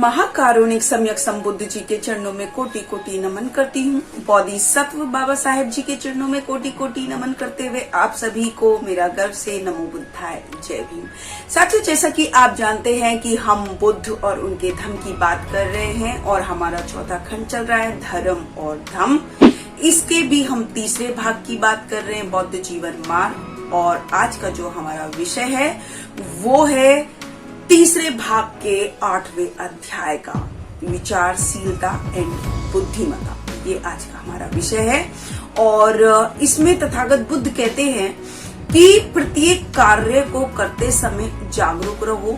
महाकारुणिक सम्यक संबुद्ध जी के चरणों में कोटि कोटि नमन करती हूँ। बोधिसत्व बाबा साहेब जी के चरणों में कोटि कोटि नमन करते हुए आप सभी को मेरा गर्व से नमो बुद्धाय, जय भीम। साथियों, जैसा कि आप जानते हैं कि हम बुद्ध और उनके धम्म की बात कर रहे हैं और हमारा चौथा खंड चल रहा है धर्म और धम्म। इसके भी हम तीसरे भाग की बात कर रहे हैं, बौद्ध जीवन मार्ग। और आज का जो हमारा विषय है वो है तीसरे भाग के 8वें अध्याय का विचारशीलता एंड बुद्धिमत्ता। ये आज का हमारा विषय है और इसमें तथागत बुद्ध कहते हैं कि प्रत्येक कार्य को करते समय जागरूक रहो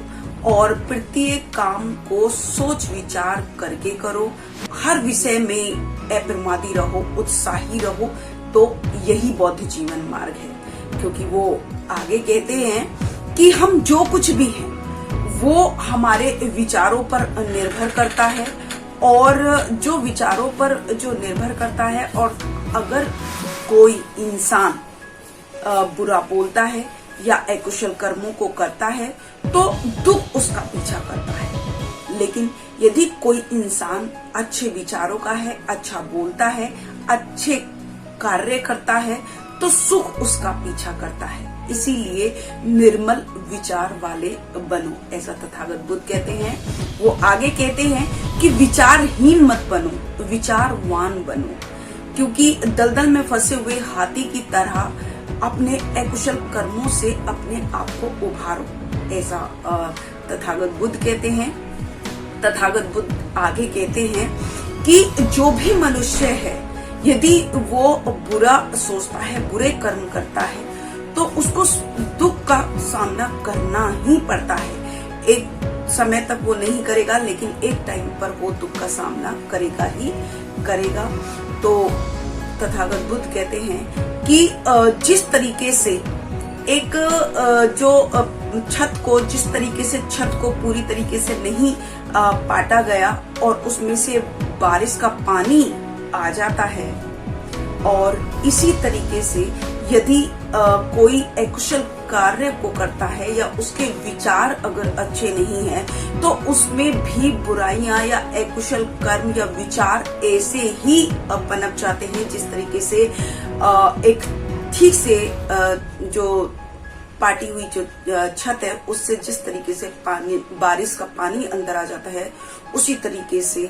और प्रत्येक काम को सोच विचार करके करो। हर विषय में अप्रमादी रहो, उत्साही रहो। तो यही बौद्ध जीवन मार्ग है, क्योंकि वो आगे कहते हैं कि हम जो कुछ भी हैं वो हमारे विचारों पर निर्भर करता है और जो विचारों पर जो निर्भर करता है, और अगर कोई इंसान बुरा बोलता है या अकुशल कर्मों को करता है तो दुख उसका पीछा करता है। लेकिन यदि कोई इंसान अच्छे विचारों का है, अच्छा बोलता है, अच्छे कार्य करता है तो सुख उसका पीछा करता है। इसीलिए निर्मल विचार वाले बनो, ऐसा तथागत बुद्ध कहते हैं। वो आगे कहते हैं कि विचारहीन मत बनो, विचारवान बनो, क्योंकि दलदल में फंसे हुए हाथी की तरह अपने अकुशल कर्मों से अपने आप को उभारो, ऐसा तथागत बुद्ध कहते हैं। तथागत बुद्ध आगे कहते हैं कि जो भी मनुष्य है यदि वो बुरा सोचता है, बुरे कर्म करता है तो उसको दुख का सामना करना ही पड़ता है। एक समय तक वो नहीं करेगा, लेकिन एक टाइम पर वो दुख का सामना करेगा ही करेगा। तो तथागत बुद्ध कहते हैं कि जिस तरीके से एक जो छत को, जिस तरीके से छत को पूरी तरीके से नहीं पाटा गया और उसमें से बारिश का पानी आ जाता है, और इसी तरीके से यदि कोई अकुशल कार्य को करता है या उसके विचार अगर अच्छे नहीं हैं तो उसमें भी बुराइयां या अकुशल कर्म या विचार ऐसे ही पनप जाते हैं। जिस तरीके से एक ठीक से जो पाटी हुई जो छत है उससे जिस तरीके से पानी, बारिश का पानी अंदर आ जाता है, उसी तरीके से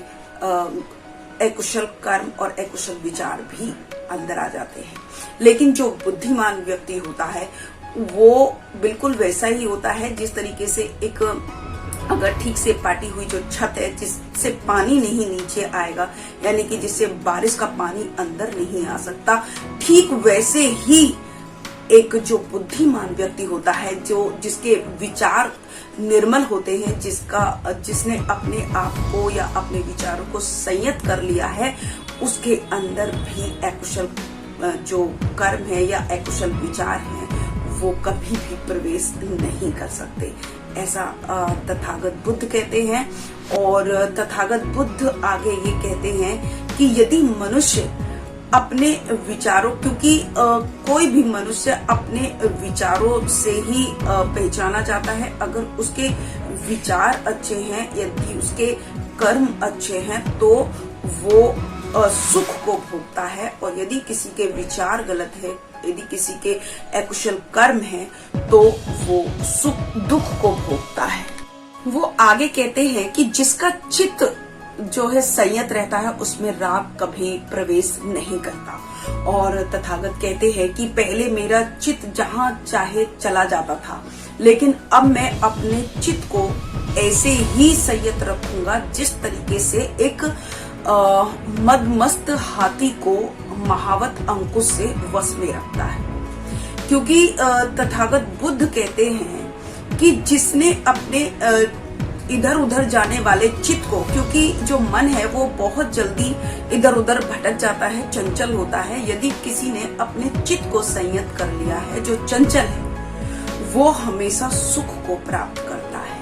अकुशल कर्म और अकुशल विचार भी अंदर आ जाते हैं। लेकिन जो बुद्धिमान व्यक्ति होता है वो बिल्कुल वैसा ही होता है जिस तरीके से एक अगर ठीक से पाटी हुई जो छत है जिससे पानी नहीं नीचे आएगा, यानी कि जिससे बारिश का पानी अंदर नहीं आ सकता, ठीक वैसे ही एक जो बुद्धिमान व्यक्ति होता है, जो जिसके विचार निर्मल होते हैं, जिसने अपने आप को या अपने विचारों को संयत कर लिया है, उसके अंदर भी अकुशल जो कर्म है या अकुशल विचार है वो कभी भी प्रवेश नहीं कर सकते, ऐसा तथागत बुद्ध कहते हैं। और तथागत बुद्ध आगे ये कहते हैं कि यदि मनुष्य अपने विचारों, क्योंकि कोई भी मनुष्य अपने विचारों से ही पहचाना जाता है। अगर उसके विचार अच्छे हैं, यदि उसके कर्म अच्छे हैं तो वो सुख को भोगता है, और यदि किसी के विचार गलत है, यदि किसी के अकुशल कर्म है तो वो दुख को भोगता है। वो आगे कहते हैं कि जिसका चित्त जो है संयत रहता है उसमें राग कभी प्रवेश नहीं करता। और तथागत कहते हैं कि पहले मेरा चित्त जहाँ चाहे चला जाता था, लेकिन अब मैं अपने चित्त को ऐसे ही संयत रखूंगा जिस तरीके से एक मदमस्त हाथी को महावत अंकुश से वश में रखता है। क्योंकि तथागत बुद्ध कहते हैं कि जिसने अपने इधर उधर जाने वाले चित्त को, क्योंकि जो मन है वो बहुत जल्दी इधर उधर भटक जाता है, चंचल होता है। यदि किसी ने अपने चित्त को संयत कर लिया है, जो चंचल है, वो हमेशा सुख को प्राप्त करता है।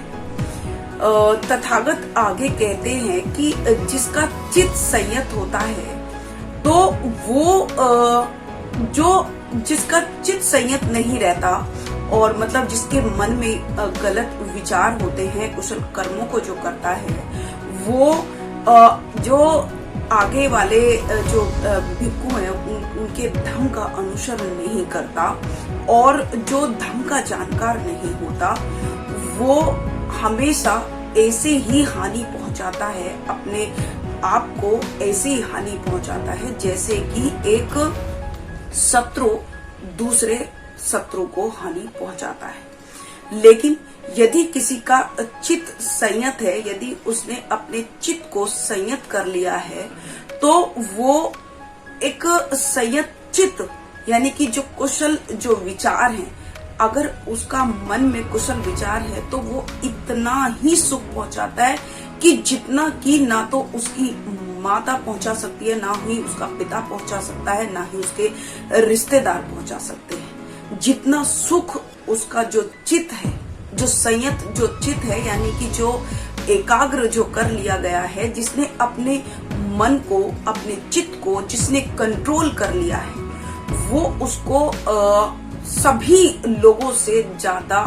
तथागत आगे कहते हैं कि जिसका चित्त संयत होता है तो वो जिसका चित्त संयत नहीं रहता और मतलब जिसके मन में गलत विचार होते हैं, कुशल कर्मों को जो करता है वो जो आगे वाले जो भिक्खु हैं उनके धर्म का अनुसरण नहीं करता और जो धर्म का जानकार नहीं होता, वो हमेशा ऐसे ही हानि पहुंचाता है, अपने आप को ऐसे ही हानि पहुंचाता है जैसे कि एक शत्रु दूसरे शत्रु को हानि पहुंचाता है। लेकिन यदि किसी का चित्त संयत है, यदि उसने अपने चित्त को संयत कर लिया है, तो वो एक संयत चित्त यानी कि जो कुशल जो विचार हैं, अगर उसका मन में कुशल विचार है तो वो इतना ही सुख पहुंचाता है कि जितना कि ना तो उसकी माता पहुंचा सकती है, ना ही उसका पिता पहुंचा सकता है, ना ही उसके रिश्तेदार पहुंचा सकते हैं। जितना सुख उसका जो चित्त है, जो संयत जो चित्त है, यानी कि जो एकाग्र जो कर लिया गया है, जिसने अपने मन को, अपने चित्त को जिसने कंट्रोल कर लिया है, वो उसको सभी लोगों से ज्यादा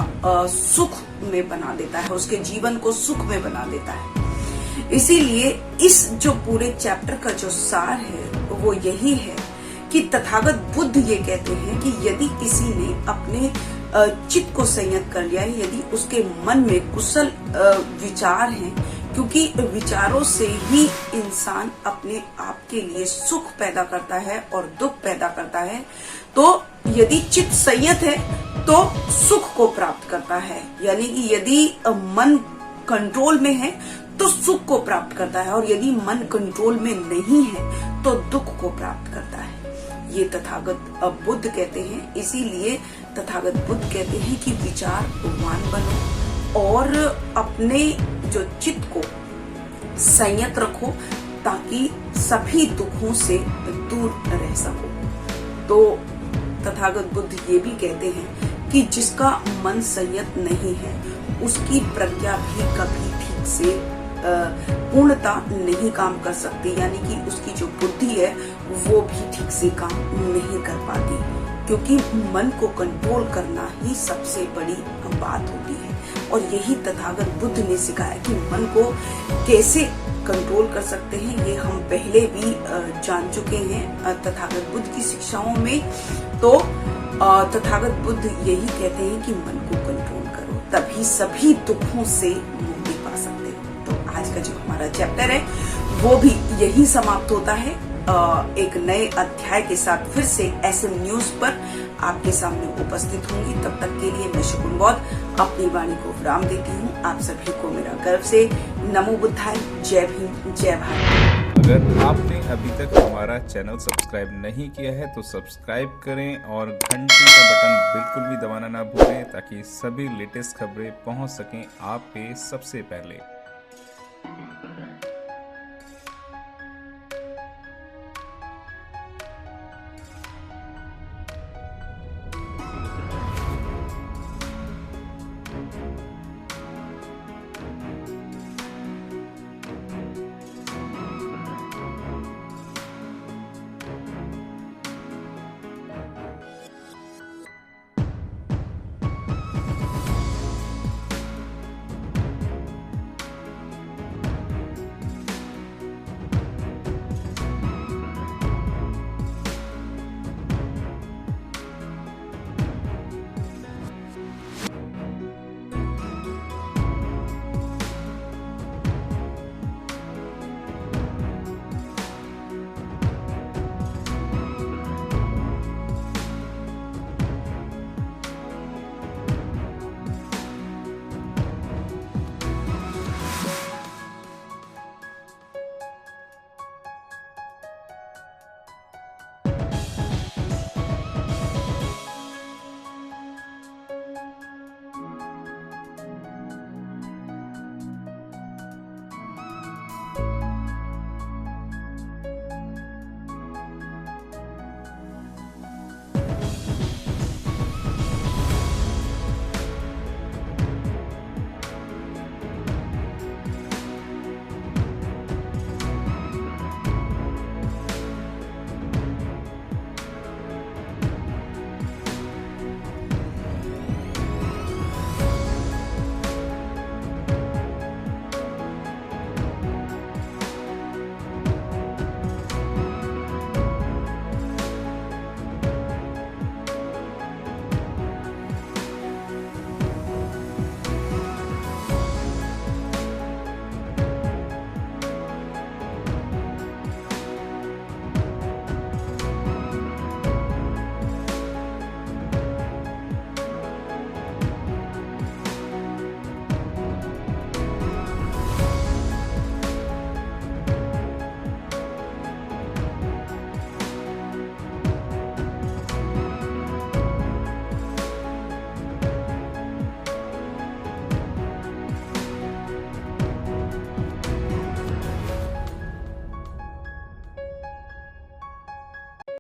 सुख में बना देता है, उसके जीवन को सुख में बना देता है। इसीलिए इस जो पूरे चैप्टर का जो सार है वो यही है कि तथागत बुद्ध ये कहते हैं कि यदि किसी ने अपने चित्त को संयत कर लिया है, यदि उसके मन में कुशल विचार हैं, क्योंकि विचारों से ही इंसान अपने आप के लिए सुख पैदा करता है और दुख पैदा करता है। तो यदि चित्त संयत है तो सुख को प्राप्त करता है, यानी कि यदि मन कंट्रोल में है तो सुख को प्राप्त करता है, और यदि मन कंट्रोल में नहीं है तो दुख को प्राप्त करता है। ये तथागत बुद्ध कहते हैं। इसीलिए तथागत बुद्ध कहते हैं कि विचारवान बनो और अपने जो चित्त को संयत रखो ताकि सभी दुखों से दूर रह सको। तो तथागत बुद्ध ये भी कहते हैं कि जिसका मन संयत नहीं है उसकी प्रज्ञा भी कभी ठीक से पूर्णता नहीं काम कर सकती, यानी कि उसकी जो बुद्धि है वो भी ठीक से काम नहीं कर पाती, क्योंकि मन को कंट्रोल करना ही सबसे बड़ी बात होती है। और यही तथागत बुद्ध ने सिखाया कि मन को कैसे कंट्रोल कर सकते हैं, ये हम पहले भी जान चुके हैं तथागत बुद्ध की शिक्षाओं में। तो तथागत बुद्ध यही कहते हैं कि मन को कंट्रोल करो, तभी सभी दुखों से मुक्ति पा सकते हो। तो आज का जो हमारा चैप्टर है वो भी यही समाप्त होता है। एक नए अध्याय के साथ फिर से SM न्यूज पर आपके सामने उपस्थित होंगी। तब तक के लिए मैं शगुन बौद्ध अपनी वाणी को विराम देती हूँ। आप सभी को मेरा गर्व से नमो बुद्धाय, जय भीम, जय भारत। अगर आपने अभी तक हमारा चैनल सब्सक्राइब नहीं किया है तो सब्सक्राइब करें और घंटी का बटन बिल्कुल भी दबाना ना भूलें ताकि सभी लेटेस्ट खबरें पहुंच सकें आप पे सबसे पहले।